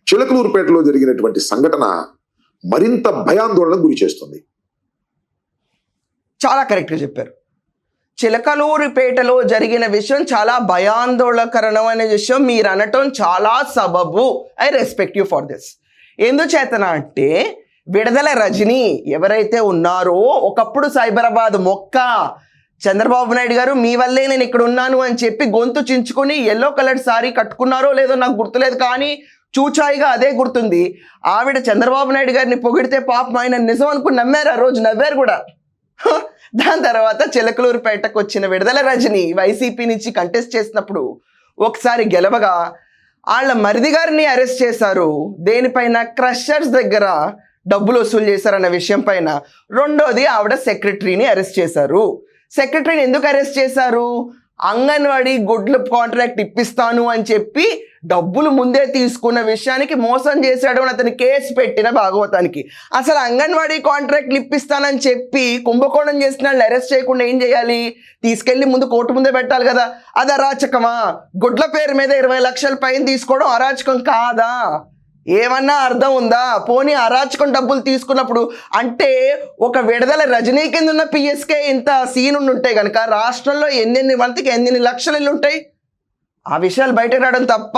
చిలకలూరుపేటలో జరిగినటువంటి సంఘటన మరింత భయాందోళనకు గురి చేస్తుంది. చాలా కరెక్ట్గా చెప్పారు. చిలకలూరిపేటలో జరిగిన విషయం చాలా భయాందోళనకరమైన విషయం. మీరు అనటం చాలా సబబు. I respect you for this. ఎందుచేతన అంటే విడుదల రజని ఎవరైతే ఉన్నారో, ఒకప్పుడు సైబరాబాద్ మొక్క చంద్రబాబు నాయుడు గారు మీ వల్లే నేను ఇక్కడ ఉన్నాను అని చెప్పి గొంతు చించుకొని ఎల్లో కలర్ సారీ కట్టుకున్నారో లేదో నాకు గుర్తులేదు, కానీ చూచాయిగా అదే గుర్తుంది. ఆవిడ చంద్రబాబు నాయుడు గారిని పొగిడితే పాపం ఆయన నిజం అనుకుని నమ్మారు. ఆ రోజు నవ్వారు కూడా. దాని తర్వాత చిలకలూరుపేటకు వచ్చిన విడుదల రజని వైసీపీ నుంచి కంటెస్ట్ చేసినప్పుడు ఒకసారి గెలవగా వాళ్ళ మరిది గారిని అరెస్ట్ చేశారు. దేనిపైన? క్రషర్స్ దగ్గర డబ్బులు వసూలు చేశారన్న విషయం పైన. రెండోది ఆవిడ సెక్రటరీని అరెస్ట్ చేశారు. సెక్రటరీని ఎందుకు అరెస్ట్ చేశారు? అంగన్వాడీ గుడ్ల కాంట్రాక్ట్ ఇప్పిస్తాను అని చెప్పి డబ్బులు ముందే తీసుకున్న విషయానికి మోసం చేశాడు అని అతను కేసు పెట్టిన భాగవతానికి. అసలు అంగన్వాడీ కాంట్రాక్ట్లు ఇప్పిస్తానని చెప్పి కుంభకోణం చేసిన వాళ్ళు అరెస్ట్ చేయకుండా ఏం చేయాలి? తీసుకెళ్ళి ముందు కోర్టు ముందే పెట్టాలి కదా. అది అరాచకమా? గుడ్ల పేరు మీద 20 లక్షల పైన తీసుకోవడం అరాచకం కాదా? ఏమన్నా అర్థం ఉందా? పోనీ అరాచకం డబ్బులు తీసుకున్నప్పుడు అంటే ఒక విడుదల రజనీ కింద ఉన్న పిఎస్కే ఇంత సీన్ ఉంటే కనుక రాష్ట్రంలో ఎన్ని మందికి ఎన్ని లక్షలు ఇల్లు ఉంటాయి? ఆ విషయాలు బయట రావడం తప్ప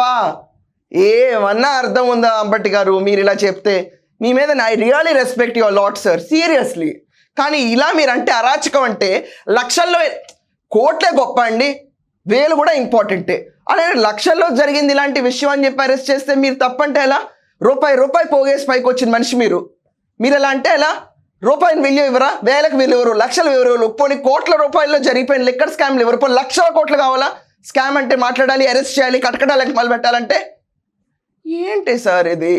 ఏమన్నా అర్థం ఉందా? అంబటి గారు మీరు ఇలా చెప్తే మీ మీద I really respect your lot sir, seriously. కానీ ఇలా మీరు అంటే అరాచకం అంటే లక్షల్లో, కోట్లే గొప్ప అండి, వేలు కూడా ఇంపార్టెంటే. అలాగే లక్షల్లో జరిగింది ఇలాంటి విషయం అని చెప్పి అరెస్ట్ చేస్తే మీరు తప్పంటే ఎలా? రూపాయి పోగేసి పైకి వచ్చిన మనిషి మీరు ఎలా అంటే ఎలా? రూపాయిని విలువ ఇవ్వరా? వేలకు విలువ ఎవరు? లక్షల విలువ ఎవరు? పోనీ కోట్ల రూపాయల్లో జరిగిపోయిన లిక్కర్ స్కామ్లు ఎవరు? పోనీ లక్షల కోట్లు కావాలా? స్కామ్ అంటే మాట్లాడాలి, అరెస్ట్ చేయాలి, కటకటాలకు మొదలు పెట్టాలంటే ఏంటి సార్ ఇది?